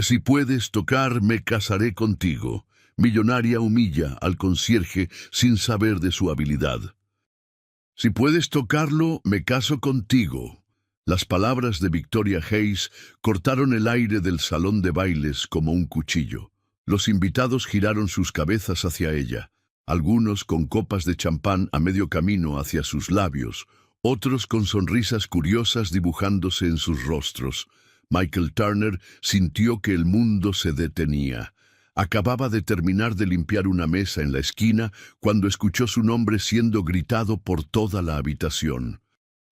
Si puedes tocar, me casaré contigo. Millonaria humilla al concierge sin saber de su habilidad. Si puedes tocarlo, me caso contigo. Las palabras de Victoria Hayes cortaron el aire del salón de bailes como un cuchillo. Los invitados giraron sus cabezas hacia ella, algunos con copas de champán a medio camino hacia sus labios, otros con sonrisas curiosas dibujándose en sus rostros. Michael Turner sintió que el mundo se detenía. Acababa de terminar de limpiar una mesa en la esquina cuando escuchó su nombre siendo gritado por toda la habitación.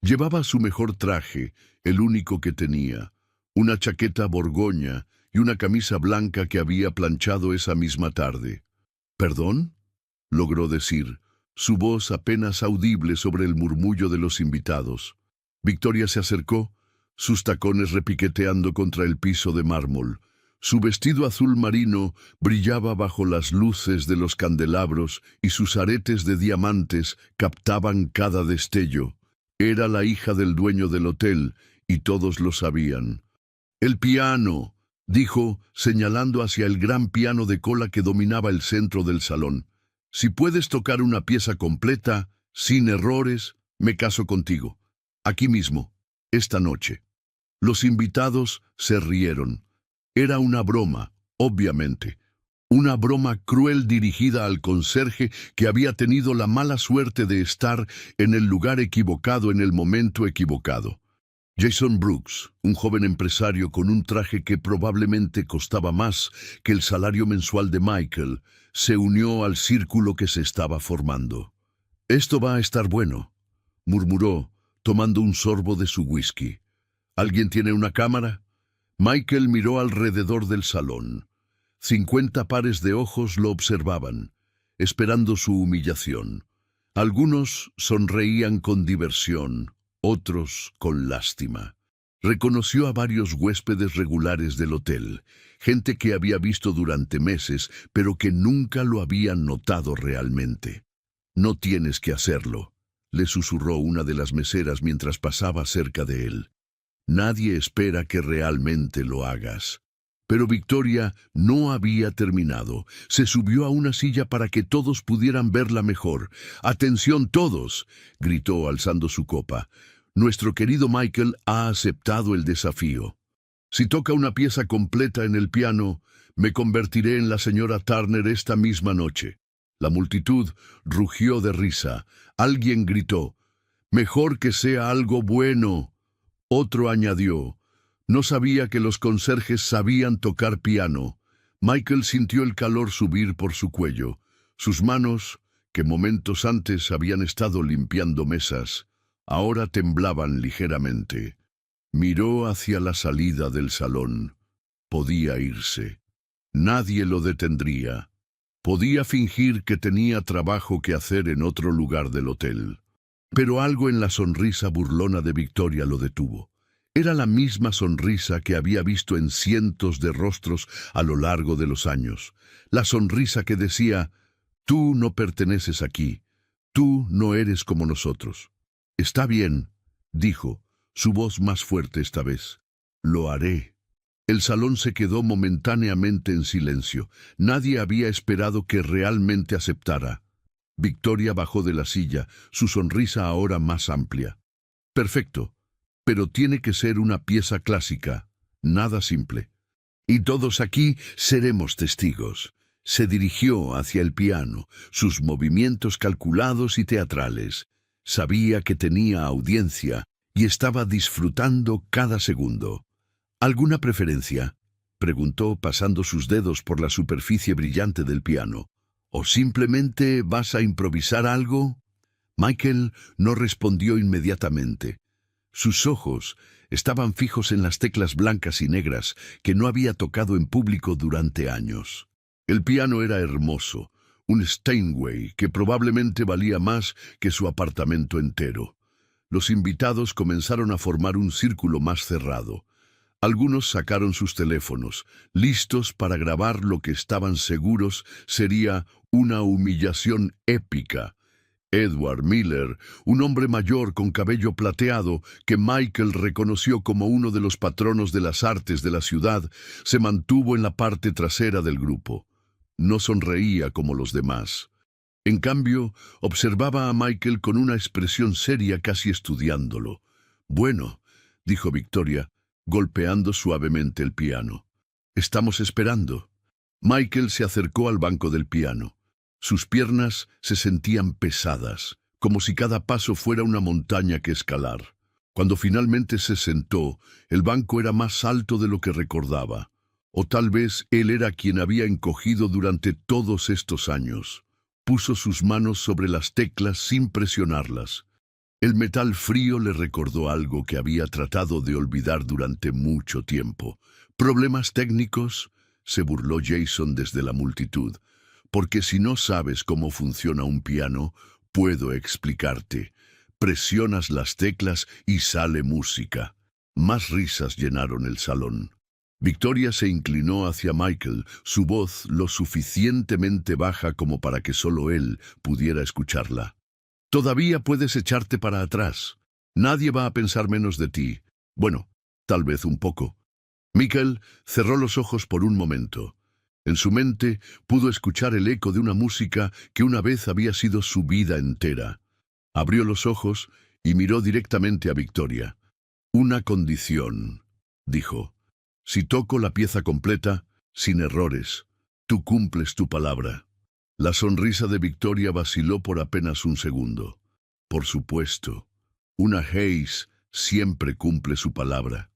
Llevaba su mejor traje, el único que tenía, una chaqueta borgoña y una camisa blanca que había planchado esa misma tarde. ¿Perdón?, logró decir, su voz apenas audible sobre el murmullo de los invitados. Victoria se acercó, sus tacones repiqueteando contra el piso de mármol. Su vestido azul marino brillaba bajo las luces de los candelabros y sus aretes de diamantes captaban cada destello. Era la hija del dueño del hotel, y todos lo sabían. «El piano», dijo, señalando hacia el gran piano de cola que dominaba el centro del salón. «Si puedes tocar una pieza completa, sin errores, me caso contigo. Aquí mismo, esta noche». Los invitados se rieron. Era una broma, obviamente. Una broma cruel dirigida al conserje que había tenido la mala suerte de estar en el lugar equivocado en el momento equivocado. Jason Brooks, un joven empresario con un traje que probablemente costaba más que el salario mensual de Michael, se unió al círculo que se estaba formando. «Esto va a estar bueno», murmuró, tomando un sorbo de su whisky. «¿Alguien tiene una cámara?» Michael miró alrededor del salón. 50 pares de ojos lo observaban, esperando su humillación. Algunos sonreían con diversión, otros con lástima. Reconoció a varios huéspedes regulares del hotel, gente que había visto durante meses, pero que nunca lo habían notado realmente. «No tienes que hacerlo», le susurró una de las meseras mientras pasaba cerca de él. «Nadie espera que realmente lo hagas». Pero Victoria no había terminado. Se subió a una silla para que todos pudieran verla mejor. «¡Atención todos!», gritó alzando su copa. «Nuestro querido Michael ha aceptado el desafío. Si toca una pieza completa en el piano, me convertiré en la señora Turner esta misma noche». La multitud rugió de risa. Alguien gritó: «¡Mejor que sea algo bueno!». Otro añadió: «No sabía que los conserjes sabían tocar piano». Michael sintió el calor subir por su cuello. Sus manos, que momentos antes habían estado limpiando mesas, ahora temblaban ligeramente. Miró hacia la salida del salón. Podía irse. Nadie lo detendría. Podía fingir que tenía trabajo que hacer en otro lugar del hotel. Pero algo en la sonrisa burlona de Victoria lo detuvo. Era la misma sonrisa que había visto en cientos de rostros a lo largo de los años. La sonrisa que decía: «Tú no perteneces aquí. Tú no eres como nosotros». «Está bien», dijo, su voz más fuerte esta vez. «Lo haré». El salón se quedó momentáneamente en silencio. Nadie había esperado que realmente aceptara. Victoria bajó de la silla, su sonrisa ahora más amplia. «Perfecto. Pero tiene que ser una pieza clásica, nada simple. Y todos aquí seremos testigos». Se dirigió hacia el piano, sus movimientos calculados y teatrales. Sabía que tenía audiencia y estaba disfrutando cada segundo. «¿Alguna preferencia?», preguntó pasando sus dedos por la superficie brillante del piano. «¿O simplemente vas a improvisar algo?». Michael no respondió inmediatamente. Sus ojos estaban fijos en las teclas blancas y negras que no había tocado en público durante años. El piano era hermoso, un Steinway que probablemente valía más que su apartamento entero. Los invitados comenzaron a formar un círculo más cerrado. Algunos sacaron sus teléfonos, listos para grabar lo que estaban seguros sería una humillación épica. Edward Miller, un hombre mayor con cabello plateado que Michael reconoció como uno de los patronos de las artes de la ciudad, se mantuvo en la parte trasera del grupo. No sonreía como los demás. En cambio, observaba a Michael con una expresión seria, casi estudiándolo. «Bueno», dijo Victoria, golpeando suavemente el piano. «Estamos esperando». Michael se acercó al banco del piano. Sus piernas se sentían pesadas, como si cada paso fuera una montaña que escalar. Cuando finalmente se sentó, el banco era más alto de lo que recordaba. O tal vez él era quien había encogido durante todos estos años. Puso sus manos sobre las teclas sin presionarlas. El metal frío le recordó algo que había tratado de olvidar durante mucho tiempo. «¿Problemas técnicos?», se burló Jason desde la multitud. «Porque si no sabes cómo funciona un piano, puedo explicarte. Presionas las teclas y sale música». Más risas llenaron el salón. Victoria se inclinó hacia Michael, su voz lo suficientemente baja como para que solo él pudiera escucharla. «Todavía puedes echarte para atrás. Nadie va a pensar menos de ti. Bueno, tal vez un poco». Michael cerró los ojos por un momento. En su mente pudo escuchar el eco de una música que una vez había sido su vida entera. Abrió los ojos y miró directamente a Victoria. «Una condición», dijo. «Si toco la pieza completa, sin errores, tú cumples tu palabra». La sonrisa de Victoria vaciló por apenas un segundo. «Por supuesto. Una Hayes siempre cumple su palabra».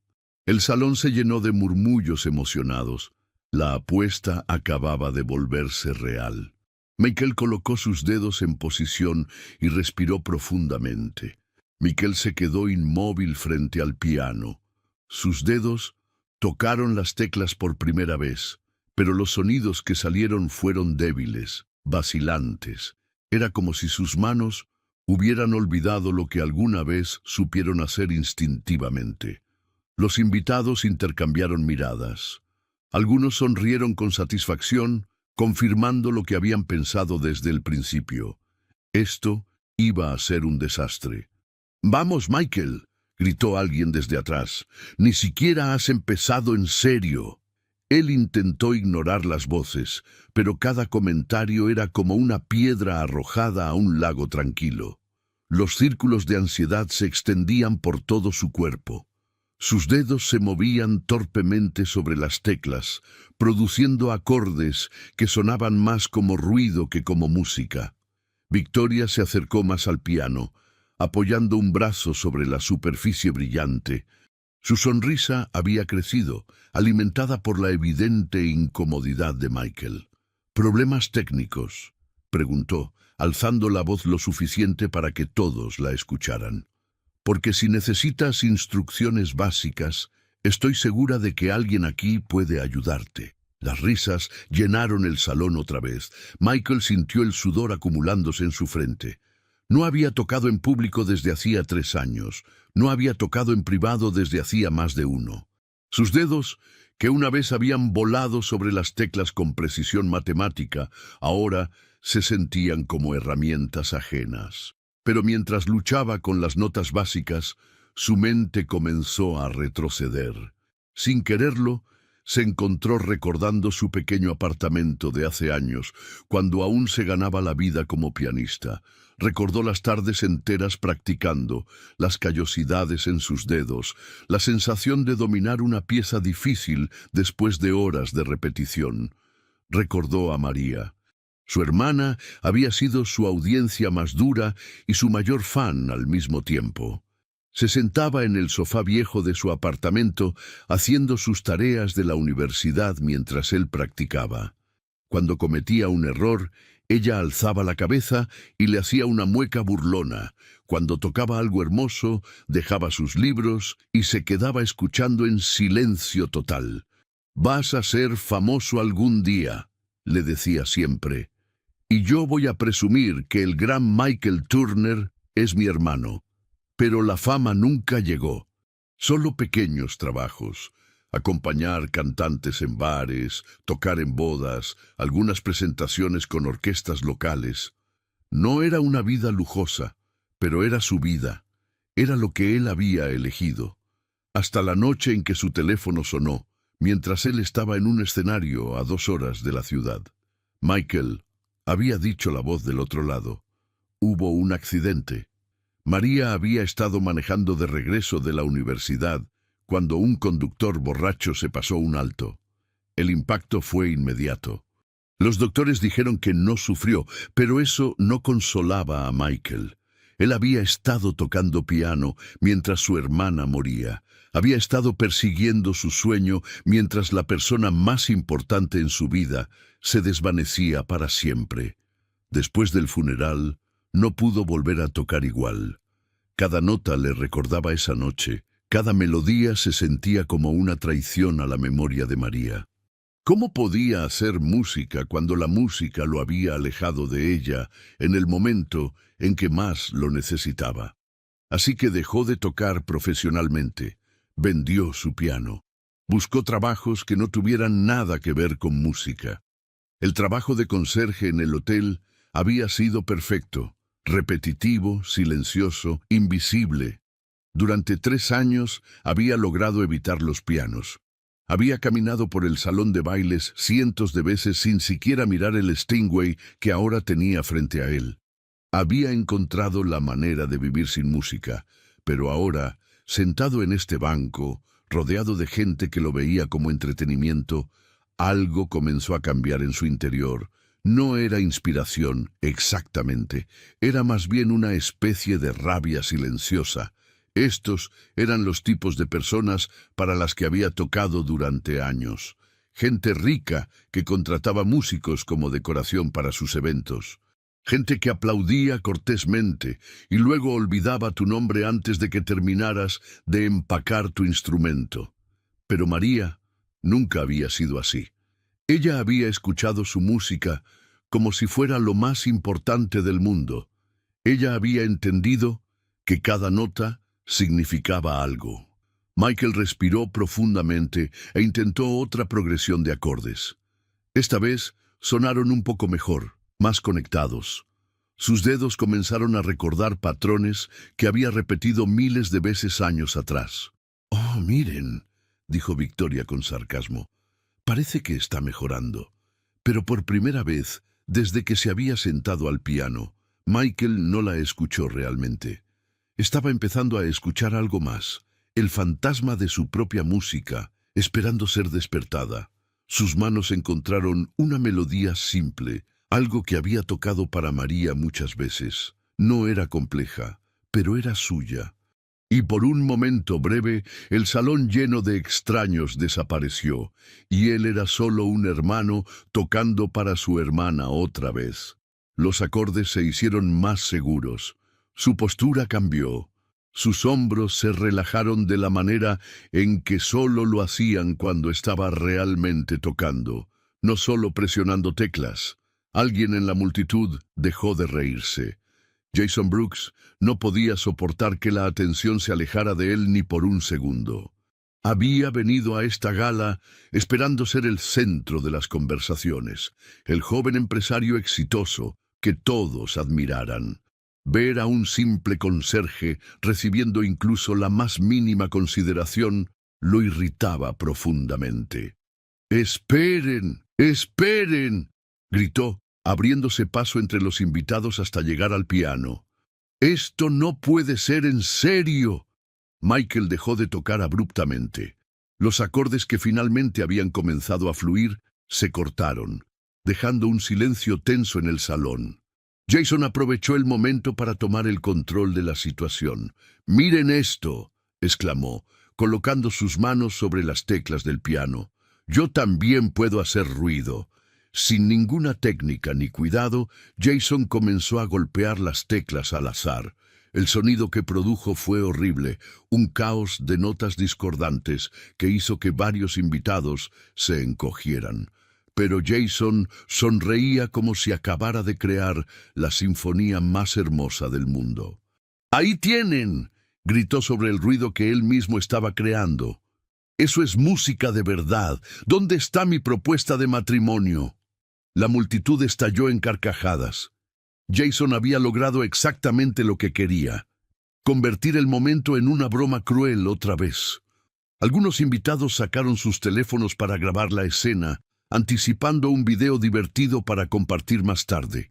El salón se llenó de murmullos emocionados. La apuesta acababa de volverse real. Michael colocó sus dedos en posición y respiró profundamente. Michael se quedó inmóvil frente al piano. Sus dedos tocaron las teclas por primera vez, pero los sonidos que salieron fueron débiles, vacilantes. Era como si sus manos hubieran olvidado lo que alguna vez supieron hacer instintivamente. Los invitados intercambiaron miradas. Algunos sonrieron con satisfacción, confirmando lo que habían pensado desde el principio. Esto iba a ser un desastre. «Vamos, Michael», gritó alguien desde atrás. «Ni siquiera has empezado en serio». Él intentó ignorar las voces, pero cada comentario era como una piedra arrojada a un lago tranquilo. Los círculos de ansiedad se extendían por todo su cuerpo. Sus dedos se movían torpemente sobre las teclas, produciendo acordes que sonaban más como ruido que como música. Victoria se acercó más al piano, apoyando un brazo sobre la superficie brillante. Su sonrisa había crecido, alimentada por la evidente incomodidad de Michael. «¿Problemas técnicos?», preguntó, alzando la voz lo suficiente para que todos la escucharan. «Porque si necesitas instrucciones básicas, estoy segura de que alguien aquí puede ayudarte». Las risas llenaron el salón otra vez. Michael sintió el sudor acumulándose en su frente. No había tocado en público desde hacía 3 años. No había tocado en privado desde hacía más de 1. Sus dedos, que una vez habían volado sobre las teclas con precisión matemática, ahora se sentían como herramientas ajenas. Pero mientras luchaba con las notas básicas, su mente comenzó a retroceder. Sin quererlo, se encontró recordando su pequeño apartamento de hace años, cuando aún se ganaba la vida como pianista. Recordó las tardes enteras practicando, las callosidades en sus dedos, la sensación de dominar una pieza difícil después de horas de repetición. Recordó a María. Su hermana había sido su audiencia más dura y su mayor fan al mismo tiempo. Se sentaba en el sofá viejo de su apartamento haciendo sus tareas de la universidad mientras él practicaba. Cuando cometía un error, ella alzaba la cabeza y le hacía una mueca burlona. Cuando tocaba algo hermoso, dejaba sus libros y se quedaba escuchando en silencio total. «Vas a ser famoso algún día», le decía siempre. «Y yo voy a presumir que el gran Michael Turner es mi hermano». Pero la fama nunca llegó. Solo pequeños trabajos. Acompañar cantantes en bares, tocar en bodas, algunas presentaciones con orquestas locales. No era una vida lujosa, pero era su vida. Era lo que él había elegido. Hasta la noche en que su teléfono sonó, mientras él estaba en un escenario a 2 horas de la ciudad. Michael, había dicho la voz del otro lado. Hubo un accidente. María había estado manejando de regreso de la universidad cuando un conductor borracho se pasó un alto. El impacto fue inmediato. Los doctores dijeron que no sufrió, pero eso no consolaba a Michael. Él había estado tocando piano mientras su hermana moría. Había estado persiguiendo su sueño mientras la persona más importante en su vida se desvanecía para siempre. Después del funeral, no pudo volver a tocar igual. Cada nota le recordaba esa noche. Cada melodía se sentía como una traición a la memoria de María. ¿Cómo podía hacer música cuando la música lo había alejado de ella en el momento en que más lo necesitaba? Así que dejó de tocar profesionalmente, vendió su piano, buscó trabajos que no tuvieran nada que ver con música. El trabajo de conserje en el hotel había sido perfecto, repetitivo, silencioso, invisible. Durante 3 años había logrado evitar los pianos. Había caminado por el salón de bailes cientos de veces sin siquiera mirar el Steinway que ahora tenía frente a él. Había encontrado la manera de vivir sin música, pero ahora, sentado en este banco, rodeado de gente que lo veía como entretenimiento, algo comenzó a cambiar en su interior. No era inspiración, exactamente, era más bien una especie de rabia silenciosa. Estos eran los tipos de personas para las que había tocado durante años. Gente rica que contrataba músicos como decoración para sus eventos. Gente que aplaudía cortésmente y luego olvidaba tu nombre antes de que terminaras de empacar tu instrumento. Pero María nunca había sido así. Ella había escuchado su música como si fuera lo más importante del mundo. Ella había entendido que cada nota significaba algo. Michael respiró profundamente e intentó otra progresión de acordes. Esta vez sonaron un poco mejor, más conectados. Sus dedos comenzaron a recordar patrones que había repetido miles de veces años atrás. «Oh, miren», dijo Victoria con sarcasmo, «parece que está mejorando». Pero por primera vez, desde que se había sentado al piano, Michael no la escuchó realmente. Estaba empezando a escuchar algo más, el fantasma de su propia música, esperando ser despertada. Sus manos encontraron una melodía simple, algo que había tocado para María muchas veces. No era compleja, pero era suya. Y por un momento breve, el salón lleno de extraños desapareció, y él era solo un hermano tocando para su hermana otra vez. Los acordes se hicieron más seguros. Su postura cambió. Sus hombros se relajaron de la manera en que solo lo hacían cuando estaba realmente tocando, no solo presionando teclas. Alguien en la multitud dejó de reírse. Jason Brooks no podía soportar que la atención se alejara de él ni por un segundo. Había venido a esta gala esperando ser el centro de las conversaciones, el joven empresario exitoso que todos admiraran. Ver a un simple conserje recibiendo incluso la más mínima consideración lo irritaba profundamente. «¡Esperen! ¡Esperen!», gritó, abriéndose paso entre los invitados hasta llegar al piano. «¡Esto no puede ser en serio!». Michael dejó de tocar abruptamente. Los acordes que finalmente habían comenzado a fluir se cortaron, dejando un silencio tenso en el salón. Jason aprovechó el momento para tomar el control de la situación. «¡Miren esto!», exclamó, colocando sus manos sobre las teclas del piano. «Yo también puedo hacer ruido». Sin ninguna técnica ni cuidado, Jason comenzó a golpear las teclas al azar. El sonido que produjo fue horrible, un caos de notas discordantes que hizo que varios invitados se encogieran. Pero Jason sonreía como si acabara de crear la sinfonía más hermosa del mundo. «¡Ahí tienen!», gritó sobre el ruido que él mismo estaba creando. «Eso es música de verdad. ¿Dónde está mi propuesta de matrimonio?». La multitud estalló en carcajadas. Jason había logrado exactamente lo que quería: convertir el momento en una broma cruel otra vez. Algunos invitados sacaron sus teléfonos para grabar la escena, anticipando un video divertido para compartir más tarde.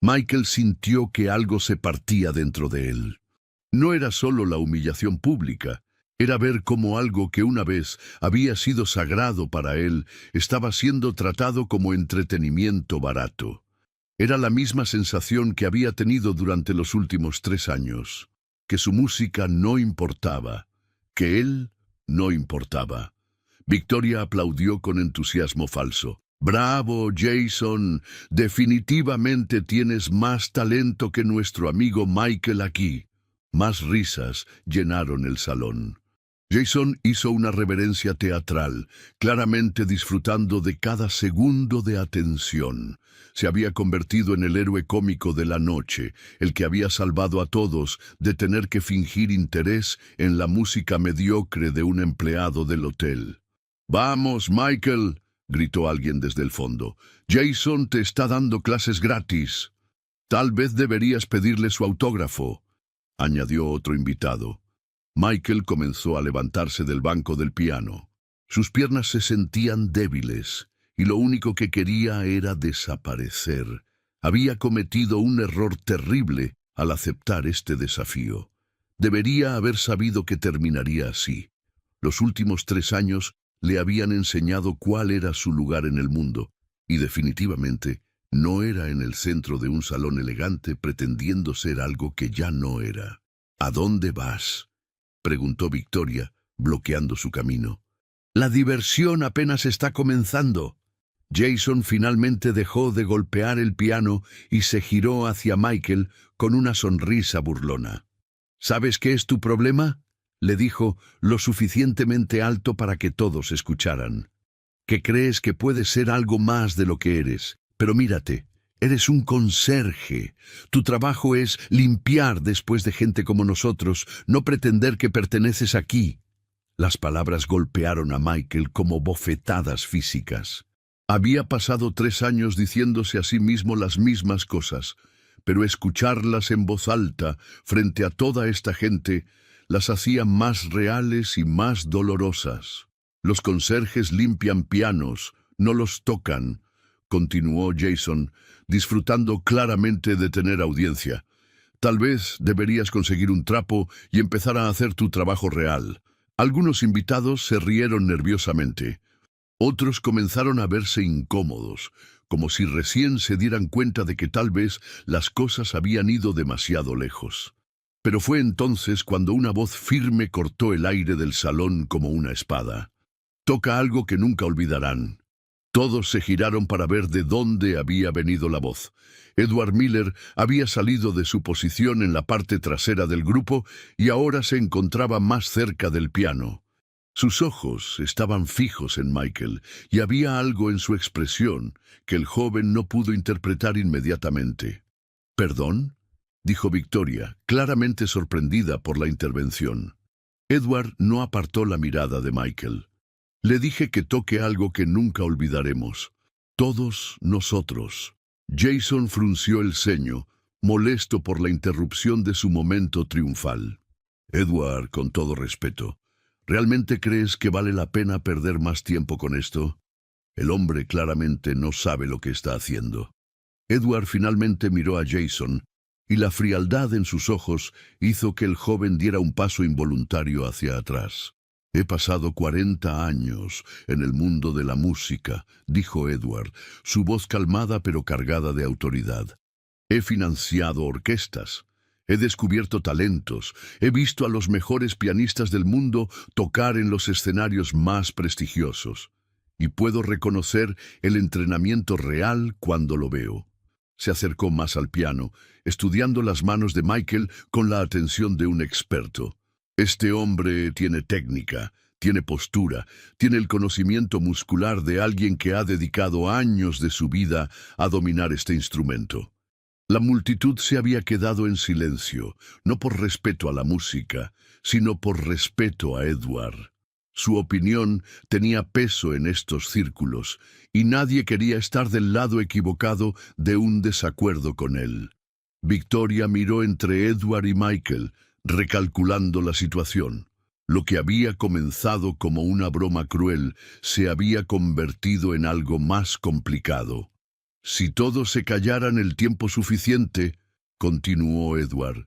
Michael sintió que algo se partía dentro de él. No era solo la humillación pública, era ver cómo algo que una vez había sido sagrado para él estaba siendo tratado como entretenimiento barato. Era la misma sensación que había tenido durante los últimos 3 años, que su música no importaba, que él no importaba. Victoria aplaudió con entusiasmo falso. «Bravo, Jason, definitivamente tienes más talento que nuestro amigo Michael aquí». Más risas llenaron el salón. Jason hizo una reverencia teatral, claramente disfrutando de cada segundo de atención. Se había convertido en el héroe cómico de la noche, el que había salvado a todos de tener que fingir interés en la música mediocre de un empleado del hotel. «Vamos, Michael», gritó alguien desde el fondo. «Jason te está dando clases gratis. Tal vez deberías pedirle su autógrafo», añadió otro invitado. Michael comenzó a levantarse del banco del piano. Sus piernas se sentían débiles, y lo único que quería era desaparecer. Había cometido un error terrible al aceptar este desafío. Debería haber sabido que terminaría así. Los últimos 3 años le habían enseñado cuál era su lugar en el mundo, y definitivamente no era en el centro de un salón elegante pretendiendo ser algo que ya no era. «¿A dónde vas?», preguntó Victoria, bloqueando su camino. «La diversión apenas está comenzando». Jason finalmente dejó de golpear el piano y se giró hacia Michael con una sonrisa burlona. «¿Sabes qué es tu problema?», le dijo, lo suficientemente alto para que todos escucharan. «Que crees que puedes ser algo más de lo que eres. Pero mírate, eres un conserje. Tu trabajo es limpiar después de gente como nosotros, no pretender que perteneces aquí». Las palabras golpearon a Michael como bofetadas físicas. Había pasado 3 años diciéndose a sí mismo las mismas cosas, pero escucharlas en voz alta frente a toda esta gente las hacía más reales y más dolorosas. «Los conserjes limpian pianos, no los tocan», continuó Jason, disfrutando claramente de tener audiencia. «Tal vez deberías conseguir un trapo y empezar a hacer tu trabajo real». Algunos invitados se rieron nerviosamente. Otros comenzaron a verse incómodos, como si recién se dieran cuenta de que tal vez las cosas habían ido demasiado lejos. Pero fue entonces cuando una voz firme cortó el aire del salón como una espada. «Toca algo que nunca olvidarán». Todos se giraron para ver de dónde había venido la voz. Edward Miller había salido de su posición en la parte trasera del grupo y ahora se encontraba más cerca del piano. Sus ojos estaban fijos en Michael y había algo en su expresión que el joven no pudo interpretar inmediatamente. «¿Perdón?», dijo Victoria, claramente sorprendida por la intervención. Edward no apartó la mirada de Michael. «Le dije que toque algo que nunca olvidaremos. Todos nosotros». Jason frunció el ceño, molesto por la interrupción de su momento triunfal. «Edward, con todo respeto, ¿realmente crees que vale la pena perder más tiempo con esto? El hombre claramente no sabe lo que está haciendo». Edward finalmente miró a Jason, y la frialdad en sus ojos hizo que el joven diera un paso involuntario hacia atrás. «He pasado 40 años en el mundo de la música», dijo Edward, su voz calmada pero cargada de autoridad. «He financiado orquestas, he descubierto talentos, he visto a los mejores pianistas del mundo tocar en los escenarios más prestigiosos, y puedo reconocer el entrenamiento real cuando lo veo». Se acercó más al piano, estudiando las manos de Michael con la atención de un experto. «Este hombre tiene técnica, tiene postura, tiene el conocimiento muscular de alguien que ha dedicado años de su vida a dominar este instrumento». La multitud se había quedado en silencio, no por respeto a la música, sino por respeto a Edward. Su opinión tenía peso en estos círculos, y nadie quería estar del lado equivocado de un desacuerdo con él. Victoria miró entre Edward y Michael, recalculando la situación. Lo que había comenzado como una broma cruel se había convertido en algo más complicado. Si todos se callaran el tiempo suficiente, continuó Edward,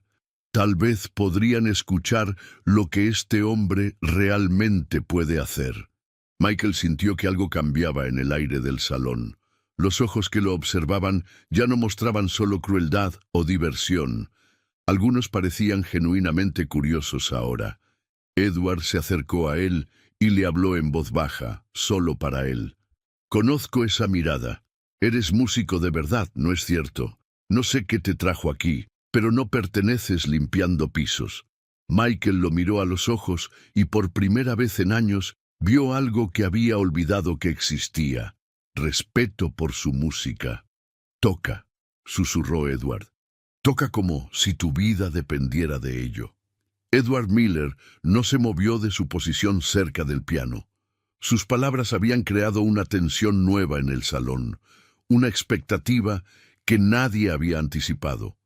tal vez podrían escuchar lo que este hombre realmente puede hacer. Michael sintió que algo cambiaba en el aire del salón. Los ojos que lo observaban ya no mostraban solo crueldad o diversión. Algunos parecían genuinamente curiosos ahora. Edward se acercó a él y le habló en voz baja, solo para él. «Conozco esa mirada. Eres músico de verdad, ¿no es cierto? No sé qué te trajo aquí, pero no perteneces limpiando pisos». Michael lo miró a los ojos y por primera vez en años vio algo que había olvidado que existía. Respeto por su música. «Toca», susurró Edward. «Toca como si tu vida dependiera de ello». Edward Miller no se movió de su posición cerca del piano. Sus palabras habían creado una tensión nueva en el salón, una expectativa que nadie había anticipado.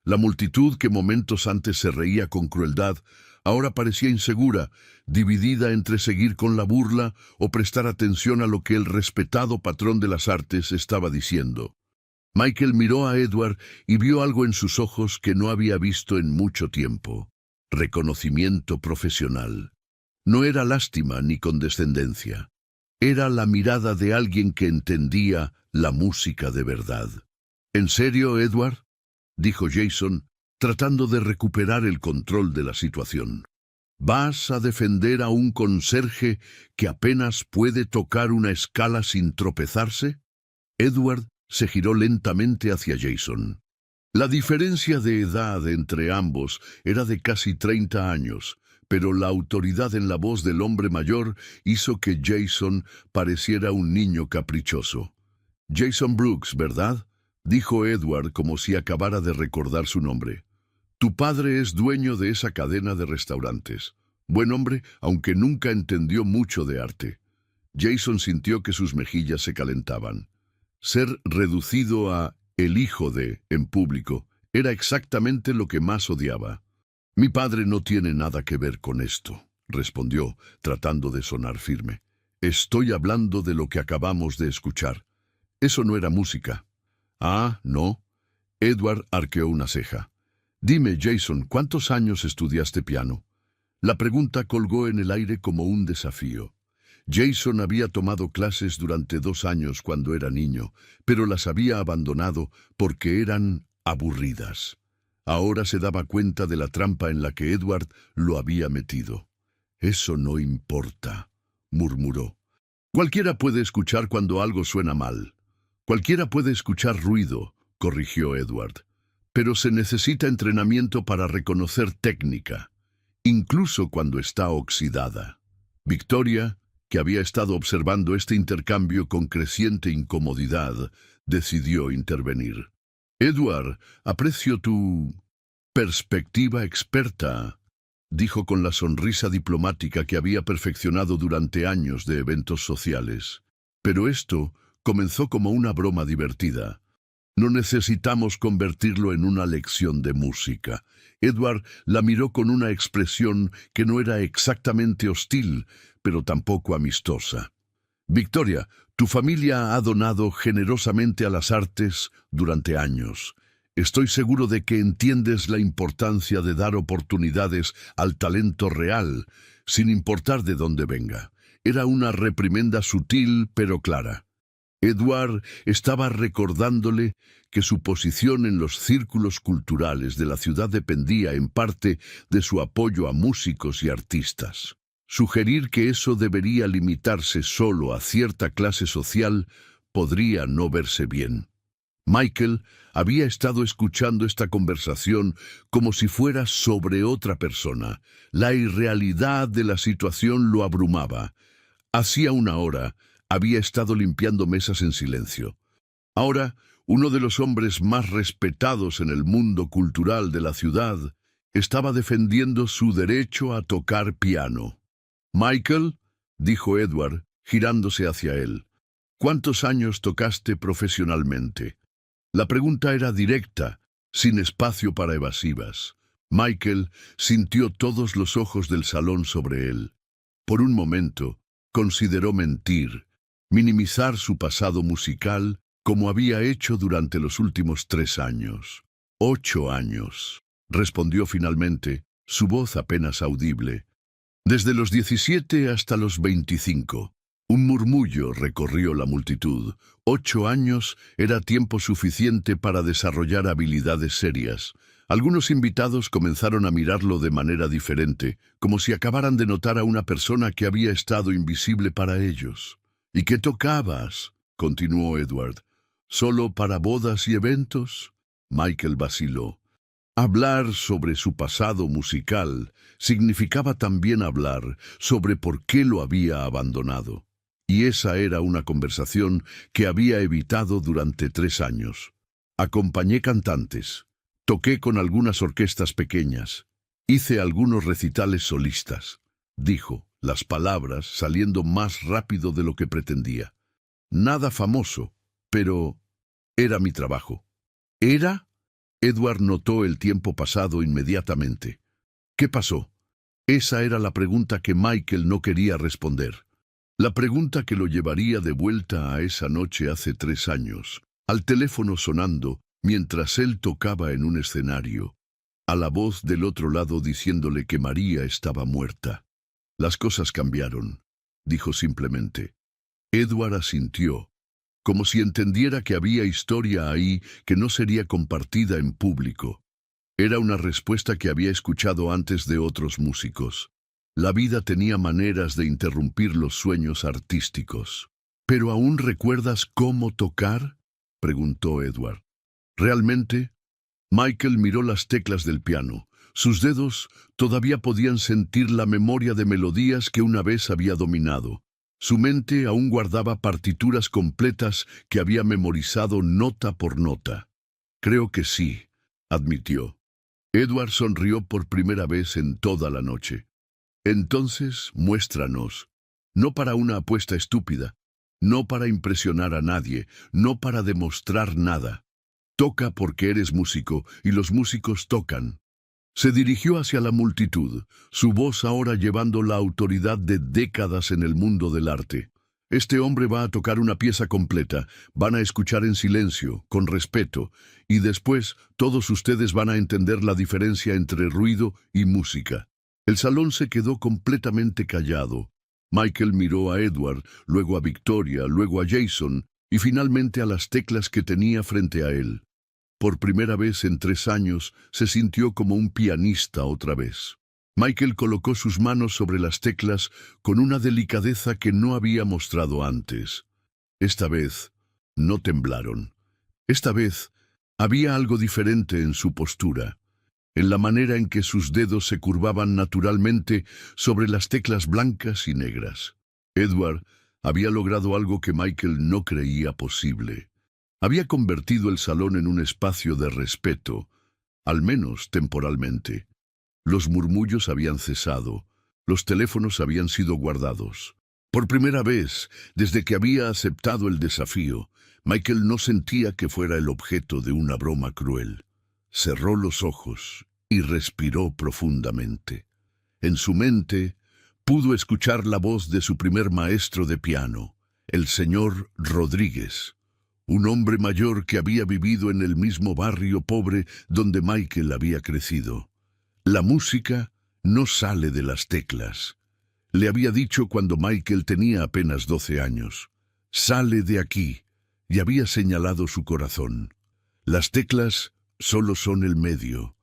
La multitud que momentos antes se reía con crueldad, ahora parecía insegura, dividida entre seguir con la burla o prestar atención a lo que el respetado patrón de las artes estaba diciendo. Michael miró a Edward y vio algo en sus ojos que no había visto en mucho tiempo. Reconocimiento profesional. No era lástima ni condescendencia. Era la mirada de alguien que entendía la música de verdad. «¿En serio, Edward?», dijo Jason, tratando de recuperar el control de la situación. «¿Vas a defender a un conserje que apenas puede tocar una escala sin tropezarse?» Edward se giró lentamente hacia Jason. La diferencia de edad entre ambos era de casi 30 años, pero la autoridad en la voz del hombre mayor hizo que Jason pareciera un niño caprichoso. «Jason Brooks, ¿verdad?», dijo Edward como si acabara de recordar su nombre. «Tu padre es dueño de esa cadena de restaurantes. Buen hombre, aunque nunca entendió mucho de arte». Jason sintió que sus mejillas se calentaban. Ser reducido a «el hijo de» en público era exactamente lo que más odiaba. «Mi padre no tiene nada que ver con esto», respondió, tratando de sonar firme. «Estoy hablando de lo que acabamos de escuchar. Eso no era música». «Ah, ¿no?». Edward arqueó una ceja. «Dime, Jason, ¿cuántos años estudiaste piano?». La pregunta colgó en el aire como un desafío. Jason había tomado clases durante 2 años cuando era niño, pero las había abandonado porque eran aburridas. Ahora se daba cuenta de la trampa en la que Edward lo había metido. «Eso no importa», murmuró. «Cualquiera puede escuchar cuando algo suena mal. Cualquiera puede escuchar ruido», corrigió Edward. «Pero se necesita entrenamiento para reconocer técnica, incluso cuando está oxidada». Victoria, que había estado observando este intercambio con creciente incomodidad, decidió intervenir. «Edward, aprecio tu perspectiva experta», dijo con la sonrisa diplomática que había perfeccionado durante años de eventos sociales. «Pero esto comenzó como una broma divertida. No necesitamos convertirlo en una lección de música». Edward la miró con una expresión que no era exactamente hostil, pero tampoco amistosa. «Victoria, tu familia ha donado generosamente a las artes durante años. Estoy seguro de que entiendes la importancia de dar oportunidades al talento real, sin importar de dónde venga». Era una reprimenda sutil pero clara. Edward estaba recordándole que su posición en los círculos culturales de la ciudad dependía en parte de su apoyo a músicos y artistas. Sugerir que eso debería limitarse solo a cierta clase social podría no verse bien. Michael había estado escuchando esta conversación como si fuera sobre otra persona. La irrealidad de la situación lo abrumaba. Hacía una hora había estado limpiando mesas en silencio. Ahora, uno de los hombres más respetados en el mundo cultural de la ciudad estaba defendiendo su derecho a tocar piano. «Michael», dijo Edward, girándose hacia él, «¿cuántos años tocaste profesionalmente?». La pregunta era directa, sin espacio para evasivas. Michael sintió todos los ojos del salón sobre él. Por un momento, consideró mentir, minimizar su pasado musical como había hecho durante los últimos 3 años. 8 años, respondió finalmente, su voz apenas audible. Desde los 17 hasta los 25. Un murmullo recorrió la multitud. 8 años era tiempo suficiente para desarrollar habilidades serias. Algunos invitados comenzaron a mirarlo de manera diferente, como si acabaran de notar a una persona que había estado invisible para ellos. ¿Y qué tocabas?, continuó Edward. ¿Solo para bodas y eventos? Michael vaciló. Hablar sobre su pasado musical significaba también hablar sobre por qué lo había abandonado. Y esa era una conversación que había evitado durante 3 años. Acompañé cantantes, toqué con algunas orquestas pequeñas, hice algunos recitales solistas, dijo, las palabras saliendo más rápido de lo que pretendía. Nada famoso, pero era mi trabajo. ¿Era? Edward notó el tiempo pasado inmediatamente. ¿Qué pasó? Esa era la pregunta que Michael no quería responder. La pregunta que lo llevaría de vuelta a esa noche hace 3 años, al teléfono sonando mientras él tocaba en un escenario, a la voz del otro lado diciéndole que María estaba muerta. Las cosas cambiaron, dijo simplemente. Edward asintió, como si entendiera que había historia ahí que no sería compartida en público. Era una respuesta que había escuchado antes de otros músicos. La vida tenía maneras de interrumpir los sueños artísticos. ¿Pero aún recuerdas cómo tocar?, preguntó Edward. ¿Realmente? Michael miró las teclas del piano. Sus dedos todavía podían sentir la memoria de melodías que una vez había dominado. Su mente aún guardaba partituras completas que había memorizado nota por nota. Creo que sí, admitió. Edward sonrió por primera vez en toda la noche. Entonces, muéstranos. No para una apuesta estúpida, no para impresionar a nadie, no para demostrar nada. Toca porque eres músico y los músicos tocan. Se dirigió hacia la multitud, su voz ahora llevando la autoridad de décadas en el mundo del arte. Este hombre va a tocar una pieza completa, van a escuchar en silencio, con respeto, y después todos ustedes van a entender la diferencia entre ruido y música. El salón se quedó completamente callado. Michael miró a Edward, luego a Victoria, luego a Jason, y finalmente a las teclas que tenía frente a él. Por primera vez en 3 años se sintió como un pianista otra vez. Michael colocó sus manos sobre las teclas con una delicadeza que no había mostrado antes. Esta vez no temblaron. Esta vez había algo diferente en su postura, en la manera en que sus dedos se curvaban naturalmente sobre las teclas blancas y negras. Edward había logrado algo que Michael no creía posible. Había convertido el salón en un espacio de respeto, al menos temporalmente. Los murmullos habían cesado, los teléfonos habían sido guardados. Por primera vez, desde que había aceptado el desafío, Michael no sentía que fuera el objeto de una broma cruel. Cerró los ojos y respiró profundamente. En su mente, pudo escuchar la voz de su primer maestro de piano, el señor Rodríguez, un hombre mayor que había vivido en el mismo barrio pobre donde Michael había crecido. La música no sale de las teclas, le había dicho cuando Michael tenía apenas 12 años. Sale de aquí, y había señalado su corazón. Las teclas solo son el medio.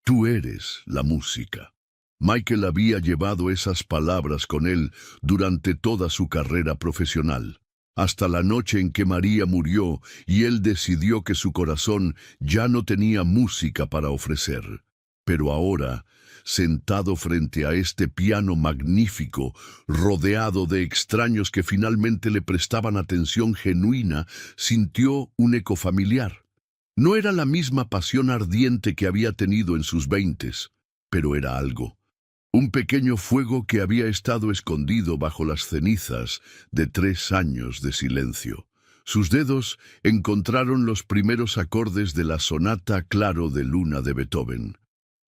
Tú eres la música. Michael había llevado esas palabras con él durante toda su carrera profesional, hasta la noche en que María murió y él decidió que su corazón ya no tenía música para ofrecer. Pero ahora, sentado frente a este piano magnífico, rodeado de extraños que finalmente le prestaban atención genuina, sintió un eco familiar. No era la misma pasión ardiente que había tenido en sus 20s, pero era algo. Un pequeño fuego que había estado escondido bajo las cenizas de 3 años de silencio. Sus dedos encontraron los primeros acordes de la sonata Claro de Luna de Beethoven.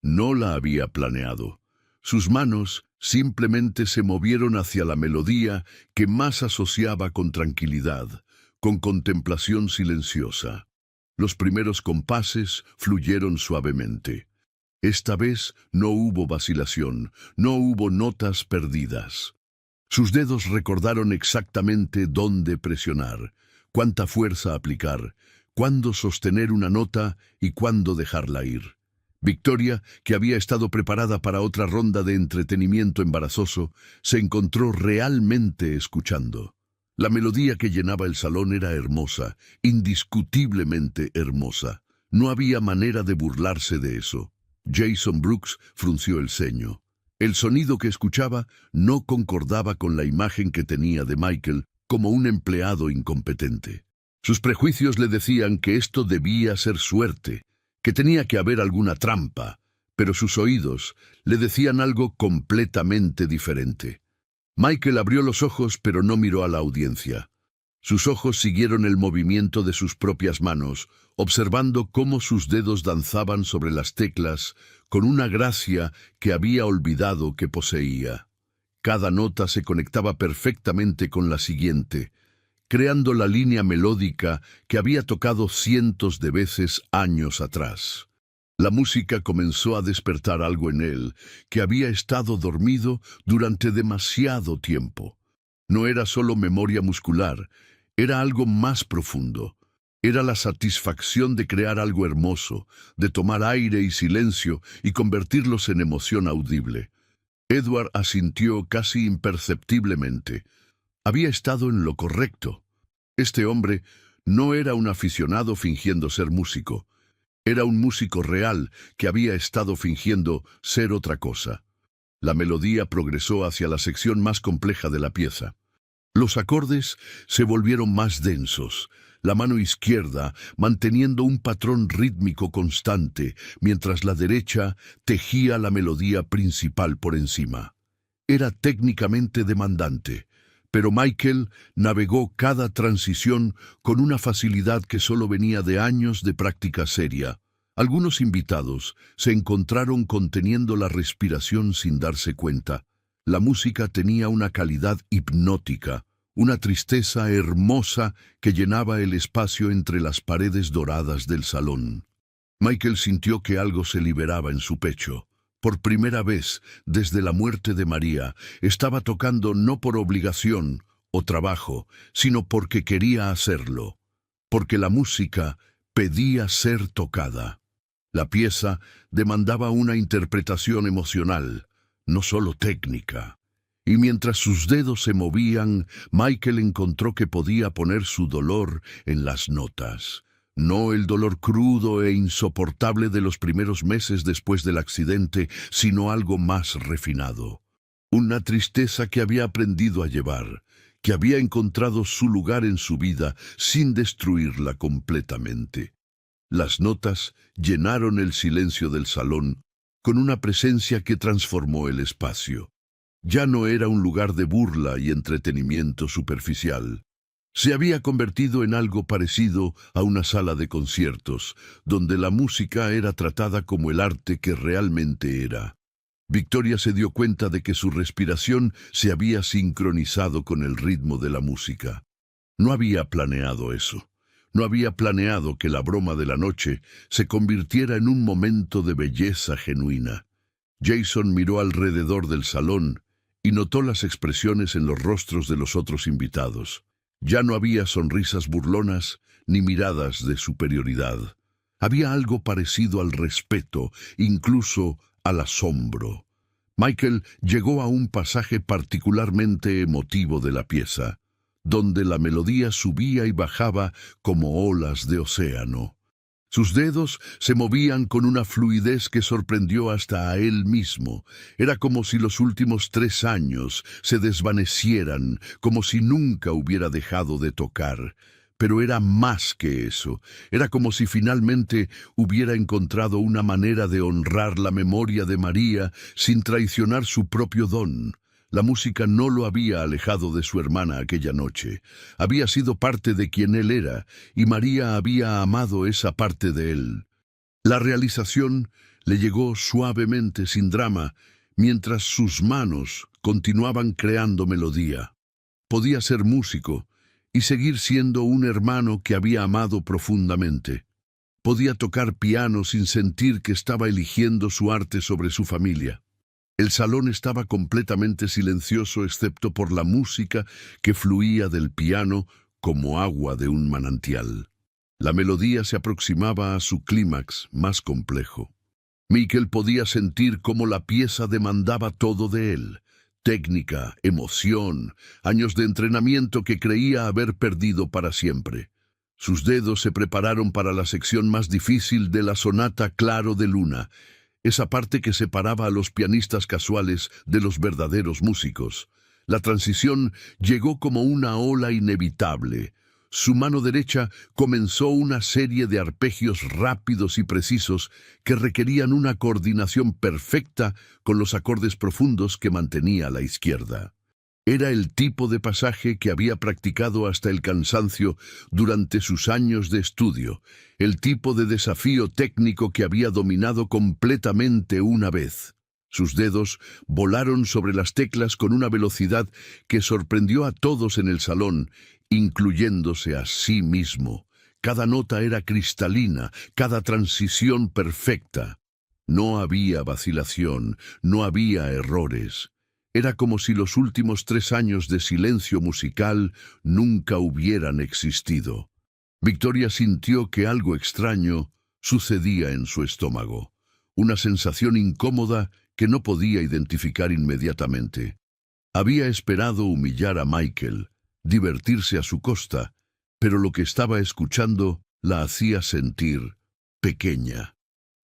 No la había planeado. Sus manos simplemente se movieron hacia la melodía que más asociaba con tranquilidad, con contemplación silenciosa. Los primeros compases fluyeron suavemente. Esta vez no hubo vacilación, no hubo notas perdidas. Sus dedos recordaron exactamente dónde presionar, cuánta fuerza aplicar, cuándo sostener una nota y cuándo dejarla ir. Victoria, que había estado preparada para otra ronda de entretenimiento embarazoso, se encontró realmente escuchando. La melodía que llenaba el salón era hermosa, indiscutiblemente hermosa. No había manera de burlarse de eso. Jason Brooks frunció el ceño. El sonido que escuchaba no concordaba con la imagen que tenía de Michael como un empleado incompetente. Sus prejuicios le decían que esto debía ser suerte, que tenía que haber alguna trampa, pero sus oídos le decían algo completamente diferente. Michael abrió los ojos, pero no miró a la audiencia. Sus ojos siguieron el movimiento de sus propias manos, observando cómo sus dedos danzaban sobre las teclas con una gracia que había olvidado que poseía. Cada nota se conectaba perfectamente con la siguiente, creando la línea melódica que había tocado cientos de veces años atrás. La música comenzó a despertar algo en él que había estado dormido durante demasiado tiempo. No era solo memoria muscular, era algo más profundo. Era la satisfacción de crear algo hermoso, de tomar aire y silencio y convertirlos en emoción audible. Edward asintió casi imperceptiblemente. Había estado en lo correcto. Este hombre no era un aficionado fingiendo ser músico. Era un músico real que había estado fingiendo ser otra cosa. La melodía progresó hacia la sección más compleja de la pieza. Los acordes se volvieron más densos, la mano izquierda manteniendo un patrón rítmico constante, mientras la derecha tejía la melodía principal por encima. Era técnicamente demandante, pero Michael navegó cada transición con una facilidad que solo venía de años de práctica seria. Algunos invitados se encontraron conteniendo la respiración sin darse cuenta. La música tenía una calidad hipnótica, una tristeza hermosa que llenaba el espacio entre las paredes doradas del salón. Michael sintió que algo se liberaba en su pecho. Por primera vez, desde la muerte de María, estaba tocando no por obligación o trabajo, sino porque quería hacerlo, porque la música pedía ser tocada. La pieza demandaba una interpretación emocional, no solo técnica. Y mientras sus dedos se movían, Michael encontró que podía poner su dolor en las notas. No el dolor crudo e insoportable de los primeros meses después del accidente, sino algo más refinado. Una tristeza que había aprendido a llevar, que había encontrado su lugar en su vida sin destruirla completamente. Las notas llenaron el silencio del salón con una presencia que transformó el espacio. Ya no era un lugar de burla y entretenimiento superficial. Se había convertido en algo parecido a una sala de conciertos, donde la música era tratada como el arte que realmente era. Victoria se dio cuenta de que su respiración se había sincronizado con el ritmo de la música. No había planeado eso. No había planeado que la broma de la noche se convirtiera en un momento de belleza genuina. Jason miró alrededor del salón y notó las expresiones en los rostros de los otros invitados. Ya no había sonrisas burlonas ni miradas de superioridad. Había algo parecido al respeto, incluso al asombro. Michael llegó a un pasaje particularmente emotivo de la pieza, donde la melodía subía y bajaba como olas de océano. Sus dedos se movían con una fluidez que sorprendió hasta a él mismo. Era como si los últimos 3 años se desvanecieran, como si nunca hubiera dejado de tocar. Pero era más que eso. Era como si finalmente hubiera encontrado una manera de honrar la memoria de María sin traicionar su propio don. La música no lo había alejado de su hermana aquella noche. Había sido parte de quien él era, y María había amado esa parte de él. La realización le llegó suavemente, sin drama, mientras sus manos continuaban creando melodía. Podía ser músico y seguir siendo un hermano que había amado profundamente. Podía tocar piano sin sentir que estaba eligiendo su arte sobre su familia. El salón estaba completamente silencioso excepto por la música que fluía del piano como agua de un manantial. La melodía se aproximaba a su clímax más complejo. Michael podía sentir cómo la pieza demandaba todo de él: técnica, emoción, años de entrenamiento que creía haber perdido para siempre. Sus dedos se prepararon para la sección más difícil de la sonata Claro de Luna, esa parte que separaba a los pianistas casuales de los verdaderos músicos. La transición llegó como una ola inevitable. Su mano derecha comenzó una serie de arpegios rápidos y precisos que requerían una coordinación perfecta con los acordes profundos que mantenía la izquierda. Era el tipo de pasaje que había practicado hasta el cansancio durante sus años de estudio, el tipo de desafío técnico que había dominado completamente una vez. Sus dedos volaron sobre las teclas con una velocidad que sorprendió a todos en el salón, incluyéndose a sí mismo. Cada nota era cristalina, cada transición perfecta. No había vacilación, no había errores. Era como si los últimos 3 años de silencio musical nunca hubieran existido. Victoria sintió que algo extraño sucedía en su estómago, una sensación incómoda que no podía identificar inmediatamente. Había esperado humillar a Michael, divertirse a su costa, pero lo que estaba escuchando la hacía sentir pequeña.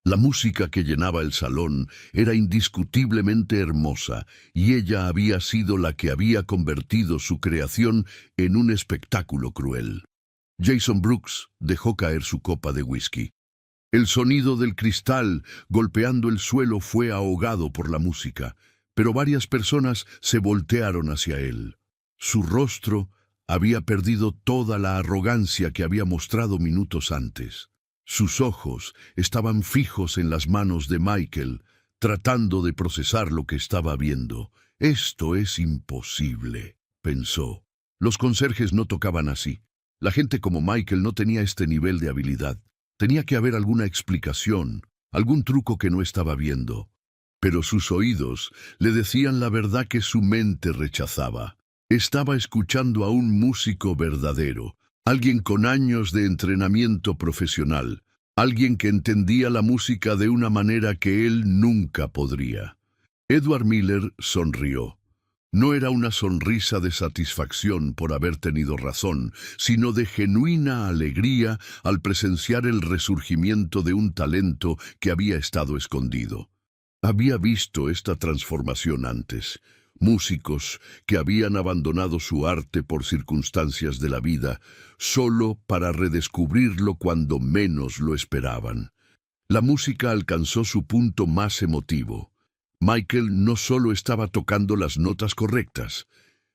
La música que llenaba el salón era indiscutiblemente hermosa, y ella había sido la que había convertido su creación en un espectáculo cruel. Jason Brooks dejó caer su copa de whisky. El sonido del cristal golpeando el suelo fue ahogado por la música, pero varias personas se voltearon hacia él. Su rostro había perdido toda la arrogancia que había mostrado minutos antes. Sus ojos estaban fijos en las manos de Michael, tratando de procesar lo que estaba viendo. «Esto es imposible», pensó. Los conserjes no tocaban así. La gente como Michael no tenía este nivel de habilidad. Tenía que haber alguna explicación, algún truco que no estaba viendo. Pero sus oídos le decían la verdad que su mente rechazaba. Estaba escuchando a un músico verdadero, alguien con años de entrenamiento profesional, alguien que entendía la música de una manera que él nunca podría. Edward Miller sonrió. No era una sonrisa de satisfacción por haber tenido razón, sino de genuina alegría al presenciar el resurgimiento de un talento que había estado escondido. Había visto esta transformación antes. Músicos que habían abandonado su arte por circunstancias de la vida, solo para redescubrirlo cuando menos lo esperaban. La música alcanzó su punto más emotivo. Michael no solo estaba tocando las notas correctas,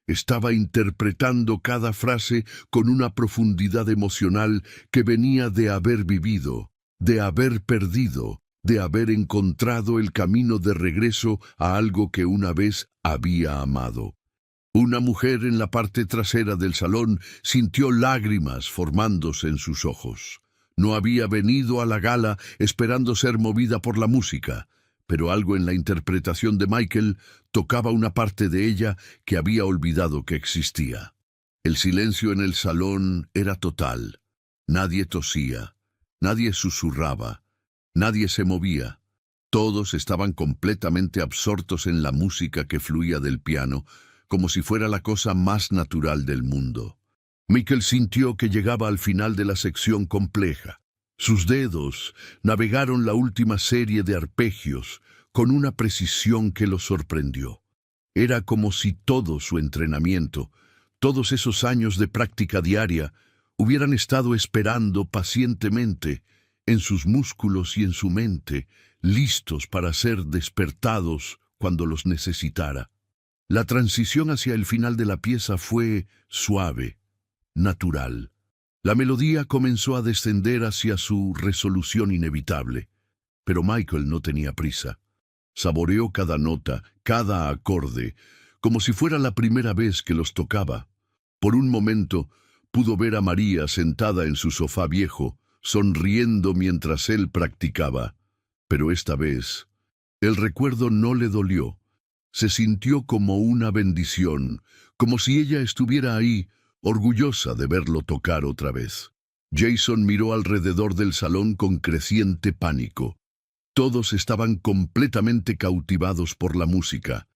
estaba interpretando cada frase con una profundidad emocional que venía de haber vivido, de haber perdido, de haber encontrado el camino de regreso a algo que una vez había amado. Una mujer en la parte trasera del salón sintió lágrimas formándose en sus ojos. No había venido a la gala esperando ser movida por la música, pero algo en la interpretación de Michael tocaba una parte de ella que había olvidado que existía. El silencio en el salón era total. Nadie tosía, nadie susurraba, nadie se movía. Todos estaban completamente absortos en la música que fluía del piano, como si fuera la cosa más natural del mundo. Michael sintió que llegaba al final de la sección compleja. Sus dedos navegaron la última serie de arpegios con una precisión que lo sorprendió. Era como si todo su entrenamiento, todos esos años de práctica diaria, hubieran estado esperando pacientemente en sus músculos y en su mente, listos para ser despertados cuando los necesitara. La transición hacia el final de la pieza fue suave, natural. La melodía comenzó a descender hacia su resolución inevitable, pero Michael no tenía prisa. Saboreó cada nota, cada acorde, como si fuera la primera vez que los tocaba. Por un momento pudo ver a María sentada en su sofá viejo, sonriendo mientras él practicaba. Pero esta vez, el recuerdo no le dolió. Se sintió como una bendición, como si ella estuviera ahí, orgullosa de verlo tocar otra vez. Jason miró alrededor del salón con creciente pánico. Todos estaban completamente cautivados por la música.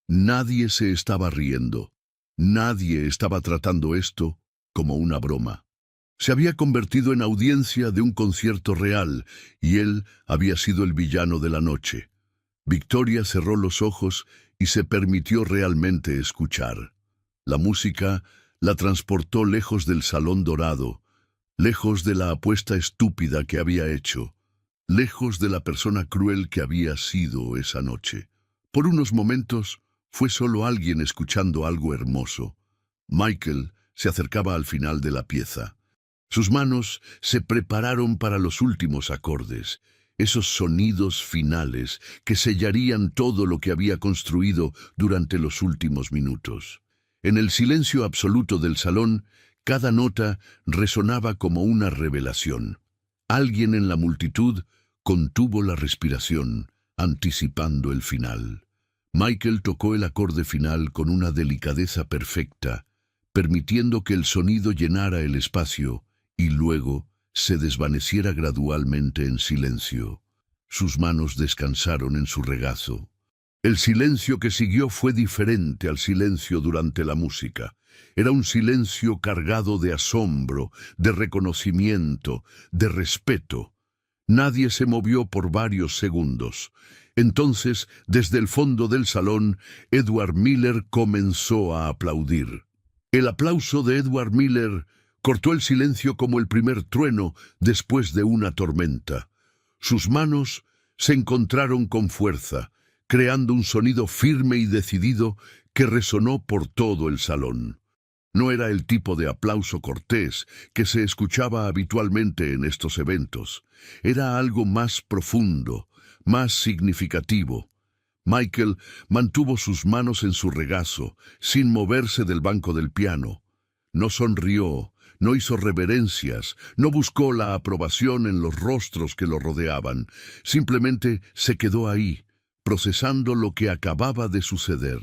Nadie se estaba riendo. Nadie estaba tratando esto como una broma. Se había convertido en audiencia de un concierto real, y él había sido el villano de la noche. Victoria cerró los ojos y se permitió realmente escuchar. La música la transportó lejos del salón dorado, lejos de la apuesta estúpida que había hecho, lejos de la persona cruel que había sido esa noche. Por unos momentos fue solo alguien escuchando algo hermoso. Michael se acercaba al final de la pieza. Sus manos se prepararon para los últimos acordes, esos sonidos finales que sellarían todo lo que había construido durante los últimos minutos. En el silencio absoluto del salón, cada nota resonaba como una revelación. Alguien en la multitud contuvo la respiración, anticipando el final. Michael tocó el acorde final con una delicadeza perfecta, permitiendo que el sonido llenara el espacio y luego se desvaneciera gradualmente en silencio. Sus manos descansaron en su regazo. El silencio que siguió fue diferente al silencio durante la música. Era un silencio cargado de asombro, de reconocimiento, de respeto. Nadie se movió por varios segundos. Entonces, desde el fondo del salón, Edward Miller comenzó a aplaudir. El aplauso de Edward Miller cortó el silencio como el primer trueno después de una tormenta. Sus manos se encontraron con fuerza, creando un sonido firme y decidido que resonó por todo el salón. No era el tipo de aplauso cortés que se escuchaba habitualmente en estos eventos. Era algo más profundo, más significativo. Michael mantuvo sus manos en su regazo, sin moverse del banco del piano. No sonrió, no hizo reverencias, no buscó la aprobación en los rostros que lo rodeaban. Simplemente se quedó ahí, procesando lo que acababa de suceder.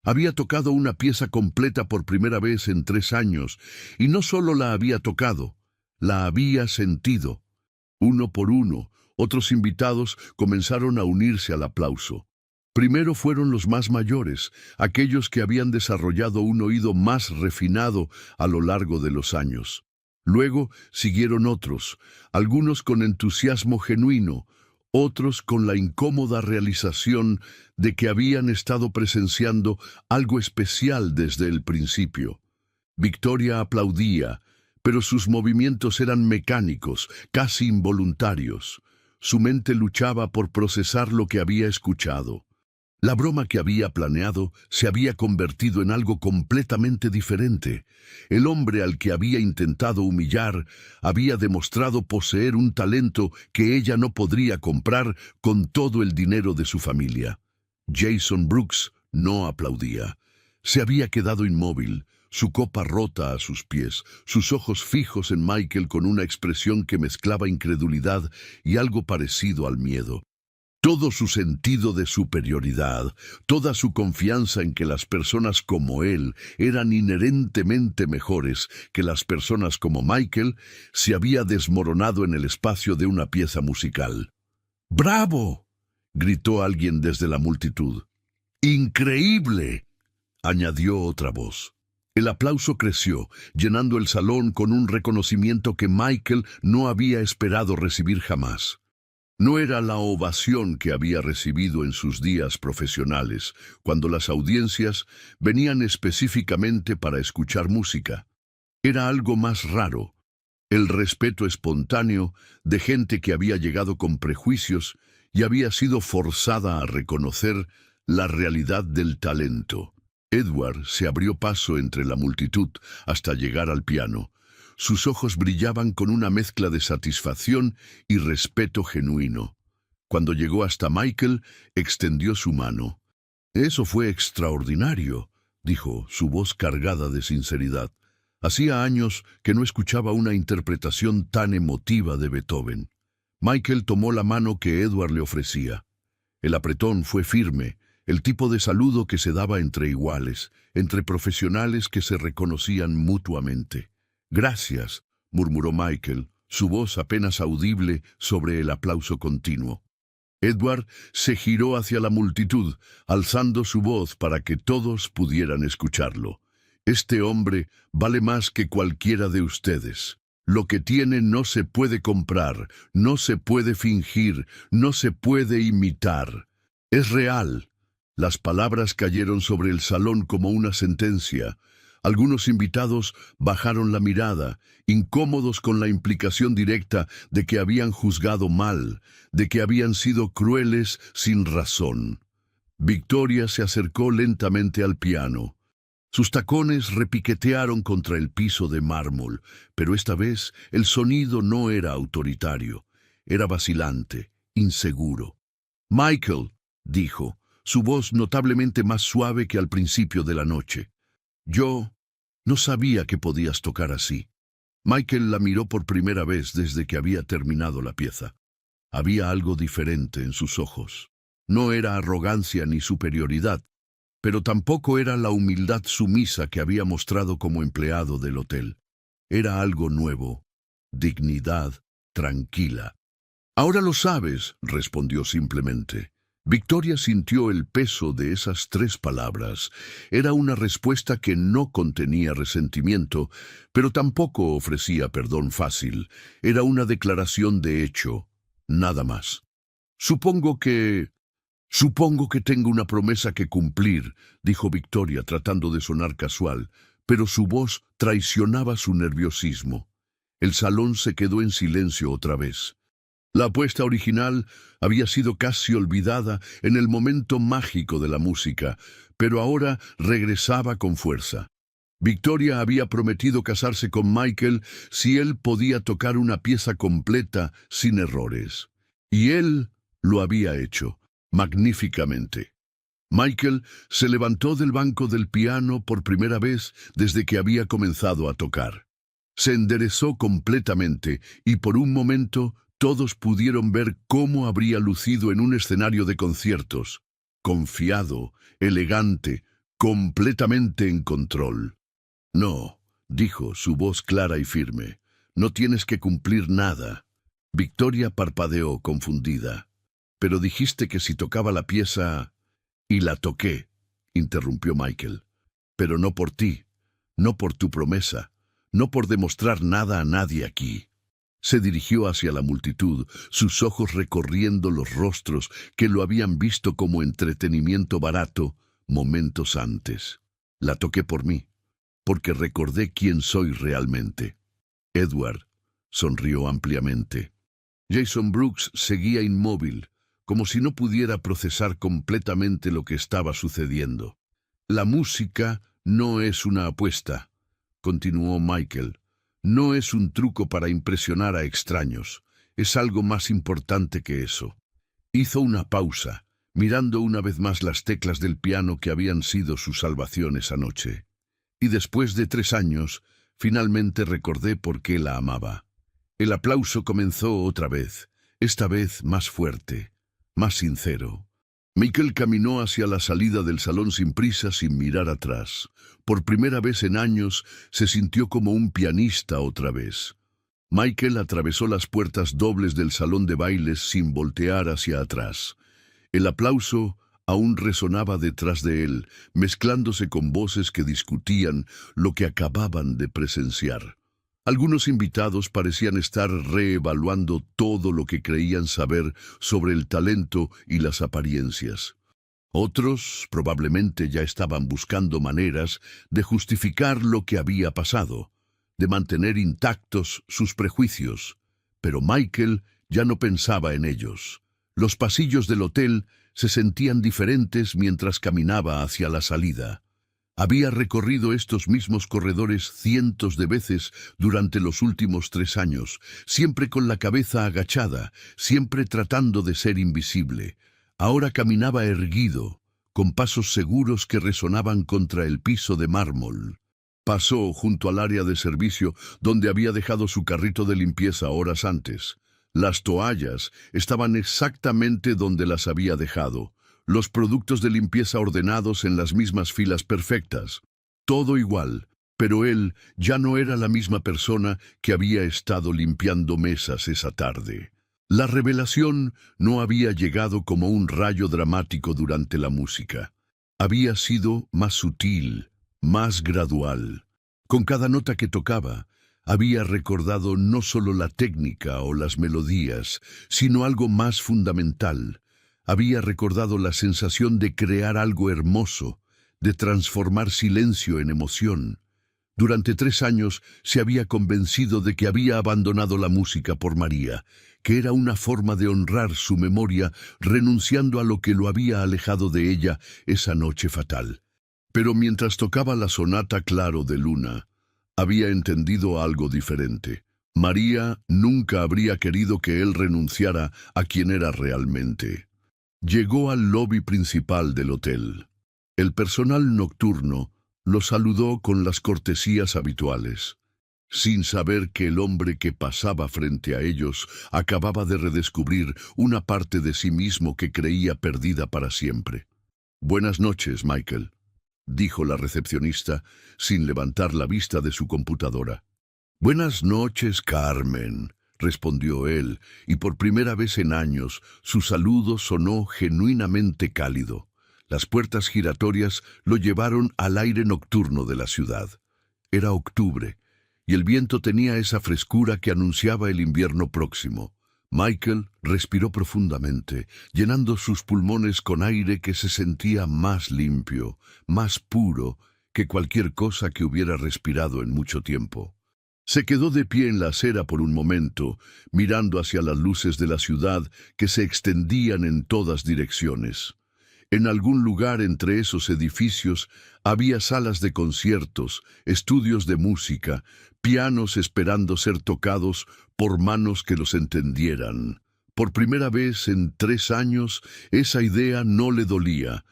Había tocado una pieza completa por primera vez en 3 años, y no solo la había tocado, la había sentido. Uno por uno, otros invitados comenzaron a unirse al aplauso. Primero fueron los más mayores, aquellos que habían desarrollado un oído más refinado a lo largo de los años. Luego siguieron otros, algunos con entusiasmo genuino, otros con la incómoda realización de que habían estado presenciando algo especial desde el principio. Victoria aplaudía, pero sus movimientos eran mecánicos, casi involuntarios. Su mente luchaba por procesar lo que había escuchado. La broma que había planeado se había convertido en algo completamente diferente. El hombre al que había intentado humillar había demostrado poseer un talento que ella no podría comprar con todo el dinero de su familia. Jason Brooks no aplaudía. Se había quedado inmóvil, su copa rota a sus pies, sus ojos fijos en Michael con una expresión que mezclaba incredulidad y algo parecido al miedo. Todo su sentido de superioridad, toda su confianza en que las personas como él eran inherentemente mejores que las personas como Michael, se había desmoronado en el espacio de una pieza musical. ¡Bravo!, gritó alguien desde la multitud. ¡Increíble!, añadió otra voz. El aplauso creció, llenando el salón con un reconocimiento que Michael no había esperado recibir jamás. No era la ovación que había recibido en sus días profesionales, cuando las audiencias venían específicamente para escuchar música. Era algo más raro, el respeto espontáneo de gente que había llegado con prejuicios y había sido forzada a reconocer la realidad del talento. Edward se abrió paso entre la multitud hasta llegar al piano. Sus ojos brillaban con una mezcla de satisfacción y respeto genuino. Cuando llegó hasta Michael, extendió su mano. «Eso fue extraordinario», dijo, su voz cargada de sinceridad. Hacía años que no escuchaba una interpretación tan emotiva de Beethoven. Michael tomó la mano que Edward le ofrecía. El apretón fue firme, el tipo de saludo que se daba entre iguales, entre profesionales que se reconocían mutuamente. «Gracias», murmuró Michael, su voz apenas audible sobre el aplauso continuo. Edward se giró hacia la multitud, alzando su voz para que todos pudieran escucharlo. «Este hombre vale más que cualquiera de ustedes. Lo que tiene no se puede comprar, no se puede fingir, no se puede imitar. Es real». Las palabras cayeron sobre el salón como una sentencia. Algunos invitados bajaron la mirada, incómodos con la implicación directa de que habían juzgado mal, de que habían sido crueles sin razón. Victoria se acercó lentamente al piano. Sus tacones repiquetearon contra el piso de mármol, pero esta vez el sonido no era autoritario, era vacilante, inseguro. «Michael», dijo, su voz notablemente más suave que al principio de la noche. «Yo no sabía que podías tocar así». Michael la miró por primera vez desde que había terminado la pieza. Había algo diferente en sus ojos. No era arrogancia ni superioridad, pero tampoco era la humildad sumisa que había mostrado como empleado del hotel. Era algo nuevo, dignidad tranquila. «Ahora lo sabes», respondió simplemente. Victoria sintió el peso de esas 3 palabras. Era una respuesta que no contenía resentimiento, pero tampoco ofrecía perdón fácil. Era una declaración de hecho, nada más. Supongo que tengo una promesa que cumplir», dijo Victoria tratando de sonar casual, pero su voz traicionaba su nerviosismo. El salón se quedó en silencio otra vez. La apuesta original había sido casi olvidada en el momento mágico de la música, pero ahora regresaba con fuerza. Victoria había prometido casarse con Michael si él podía tocar una pieza completa sin errores. Y él lo había hecho, magníficamente. Michael se levantó del banco del piano por primera vez desde que había comenzado a tocar. Se enderezó completamente y por un momento todos pudieron ver cómo habría lucido en un escenario de conciertos, confiado, elegante, completamente en control. «No», dijo, su voz clara y firme, «no tienes que cumplir nada». Victoria parpadeó confundida. «Pero dijiste que si tocaba la pieza...» «Y la toqué», interrumpió Michael. «Pero no por ti, no por tu promesa, no por demostrar nada a nadie aquí». Se dirigió hacia la multitud, sus ojos recorriendo los rostros que lo habían visto como entretenimiento barato momentos antes. «La toqué por mí, porque recordé quién soy realmente». Edward sonrió ampliamente. Jason Brooks seguía inmóvil, como si no pudiera procesar completamente lo que estaba sucediendo. «La música no es una apuesta», continuó Michael. «No es un truco para impresionar a extraños. Es algo más importante que eso». Hizo una pausa, mirando una vez más las teclas del piano que habían sido su salvación esa noche. «Y después de 3 años, finalmente recordé por qué la amaba». El aplauso comenzó otra vez, esta vez más fuerte, más sincero. Michael caminó hacia la salida del salón sin prisa, sin mirar atrás. Por primera vez en años se sintió como un pianista otra vez. Michael atravesó las puertas dobles del salón de bailes sin voltear hacia atrás. El aplauso aún resonaba detrás de él, mezclándose con voces que discutían lo que acababan de presenciar. Algunos invitados parecían estar reevaluando todo lo que creían saber sobre el talento y las apariencias. Otros probablemente ya estaban buscando maneras de justificar lo que había pasado, de mantener intactos sus prejuicios, pero Michael ya no pensaba en ellos. Los pasillos del hotel se sentían diferentes mientras caminaba hacia la salida. Había recorrido estos mismos corredores cientos de veces durante los últimos 3 años, siempre con la cabeza agachada, siempre tratando de ser invisible. Ahora caminaba erguido, con pasos seguros que resonaban contra el piso de mármol. Pasó junto al área de servicio donde había dejado su carrito de limpieza horas antes. Las toallas estaban exactamente donde las había dejado. Los productos de limpieza ordenados en las mismas filas perfectas. Todo igual, pero él ya no era la misma persona que había estado limpiando mesas esa tarde. La revelación no había llegado como un rayo dramático durante la música. Había sido más sutil, más gradual. Con cada nota que tocaba, había recordado no solo la técnica o las melodías, sino algo más fundamental. Había recordado la sensación de crear algo hermoso, de transformar silencio en emoción. Durante 3 años se había convencido de que había abandonado la música por María, que era una forma de honrar su memoria, renunciando a lo que lo había alejado de ella esa noche fatal. Pero mientras tocaba la sonata Claro de Luna, había entendido algo diferente. María nunca habría querido que él renunciara a quien era realmente. Llegó al lobby principal del hotel. El personal nocturno lo saludó con las cortesías habituales, sin saber que el hombre que pasaba frente a ellos acababa de redescubrir una parte de sí mismo que creía perdida para siempre. «Buenas noches, Michael», dijo la recepcionista, sin levantar la vista de su computadora. «Buenas noches, Carmen», respondió él, y por primera vez en años su saludo sonó genuinamente cálido. Las puertas giratorias lo llevaron al aire nocturno de la ciudad. Era octubre, y el viento tenía esa frescura que anunciaba el invierno próximo. Michael respiró profundamente, llenando sus pulmones con aire que se sentía más limpio, más puro que cualquier cosa que hubiera respirado en mucho tiempo. Se quedó de pie en la acera por un momento, mirando hacia las luces de la ciudad que se extendían en todas direcciones. En algún lugar entre esos edificios había salas de conciertos, estudios de música, pianos esperando ser tocados por manos que los entendieran. Por primera vez en 3 años, esa idea no le dolía.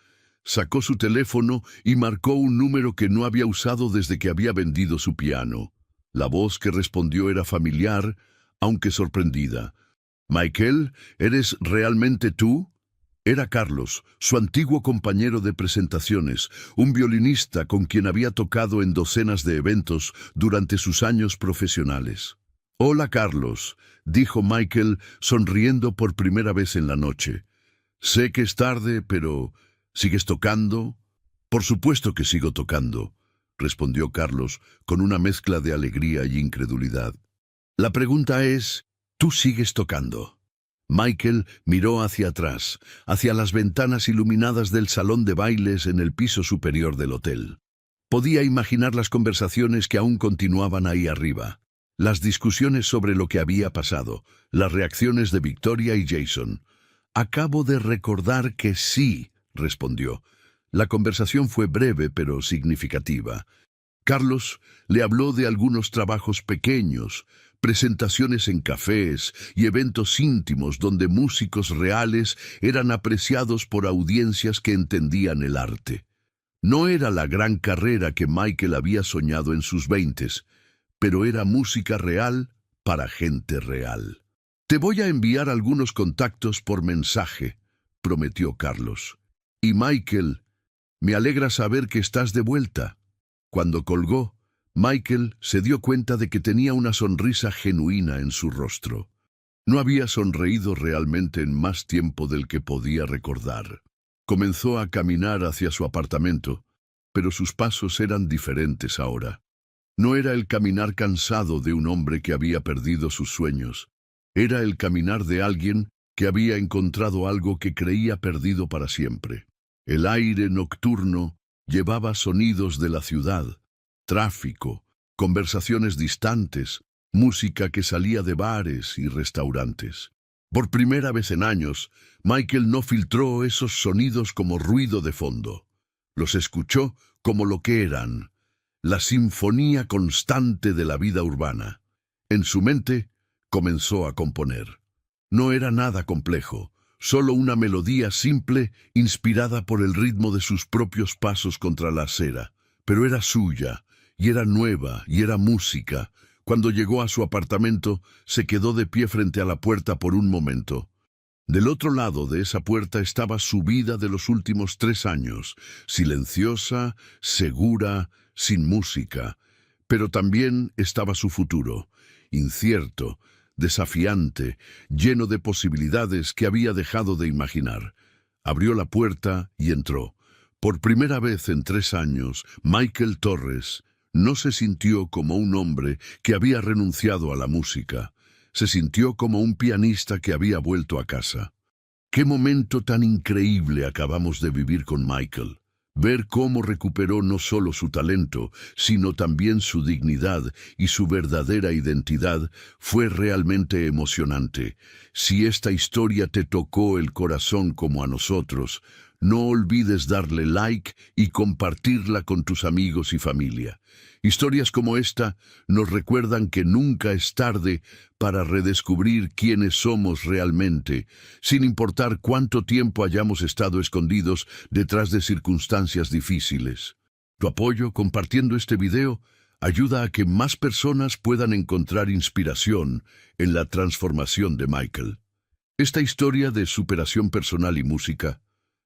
Sacó su teléfono y marcó un número que no había usado desde que había vendido su piano. La voz que respondió era familiar, aunque sorprendida. «Michael, ¿eres realmente tú?» Era Carlos, su antiguo compañero de presentaciones, un violinista con quien había tocado en docenas de eventos durante sus años profesionales. «Hola, Carlos», dijo Michael, sonriendo por primera vez en la noche. «Sé que es tarde, pero ¿sigues tocando?» «Por supuesto que sigo tocando», respondió Carlos con una mezcla de alegría y incredulidad. «La pregunta es, ¿tú sigues tocando?» Michael miró hacia atrás, hacia las ventanas iluminadas del salón de bailes en el piso superior del hotel. Podía imaginar las conversaciones que aún continuaban ahí arriba, las discusiones sobre lo que había pasado, las reacciones de Victoria y Jason. «Acabo de recordar que sí», respondió. La conversación fue breve pero significativa. Carlos le habló de algunos trabajos pequeños, presentaciones en cafés y eventos íntimos donde músicos reales eran apreciados por audiencias que entendían el arte. No era la gran carrera que Michael había soñado en sus 20s, pero era música real para gente real. «Te voy a enviar algunos contactos por mensaje», prometió Carlos. «Y Michael, me alegra saber que estás de vuelta». Cuando colgó, Michael se dio cuenta de que tenía una sonrisa genuina en su rostro. No había sonreído realmente en más tiempo del que podía recordar. Comenzó a caminar hacia su apartamento, pero sus pasos eran diferentes ahora. No era el caminar cansado de un hombre que había perdido sus sueños. Era el caminar de alguien que había encontrado algo que creía perdido para siempre. El aire nocturno llevaba sonidos de la ciudad, tráfico, conversaciones distantes, música que salía de bares y restaurantes. Por primera vez en años, Michael no filtró esos sonidos como ruido de fondo. Los escuchó como lo que eran, la sinfonía constante de la vida urbana. En su mente comenzó a componer. No era nada complejo, solo una melodía simple inspirada por el ritmo de sus propios pasos contra la acera, pero era suya, y era nueva, y era música. Cuando llegó a su apartamento, se quedó de pie frente a la puerta por un momento. Del otro lado de esa puerta estaba su vida de los últimos 3 años, silenciosa, segura, sin música. Pero también estaba su futuro, incierto, desafiante, lleno de posibilidades que había dejado de imaginar. Abrió la puerta y entró. Por primera vez en 3 años, Michael Torres no se sintió como un hombre que había renunciado a la música. Se sintió como un pianista que había vuelto a casa. Qué momento tan increíble acabamos de vivir con Michael. Ver cómo recuperó no solo su talento, sino también su dignidad y su verdadera identidad fue realmente emocionante. Si esta historia te tocó el corazón como a nosotros, no olvides darle like y compartirla con tus amigos y familia. Historias como esta nos recuerdan que nunca es tarde para redescubrir quiénes somos realmente, sin importar cuánto tiempo hayamos estado escondidos detrás de circunstancias difíciles. Tu apoyo compartiendo este video ayuda a que más personas puedan encontrar inspiración en la transformación de Michael. Esta historia de superación personal y música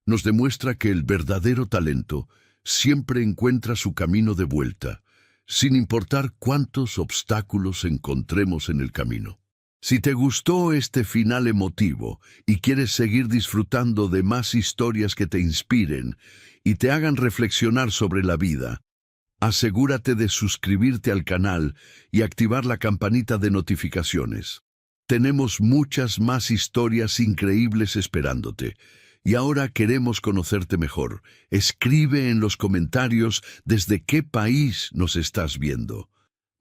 nos demuestra que el verdadero talento siempre encuentra su camino de vuelta, sin importar cuántos obstáculos encontremos en el camino. Si te gustó este final emotivo y quieres seguir disfrutando de más historias que te inspiren y te hagan reflexionar sobre la vida, asegúrate de suscribirte al canal y activar la campanita de notificaciones. Tenemos muchas más historias increíbles esperándote. Y ahora queremos conocerte mejor. Escribe en los comentarios desde qué país nos estás viendo.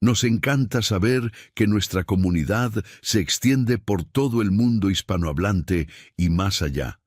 Nos encanta saber que nuestra comunidad se extiende por todo el mundo hispanohablante y más allá.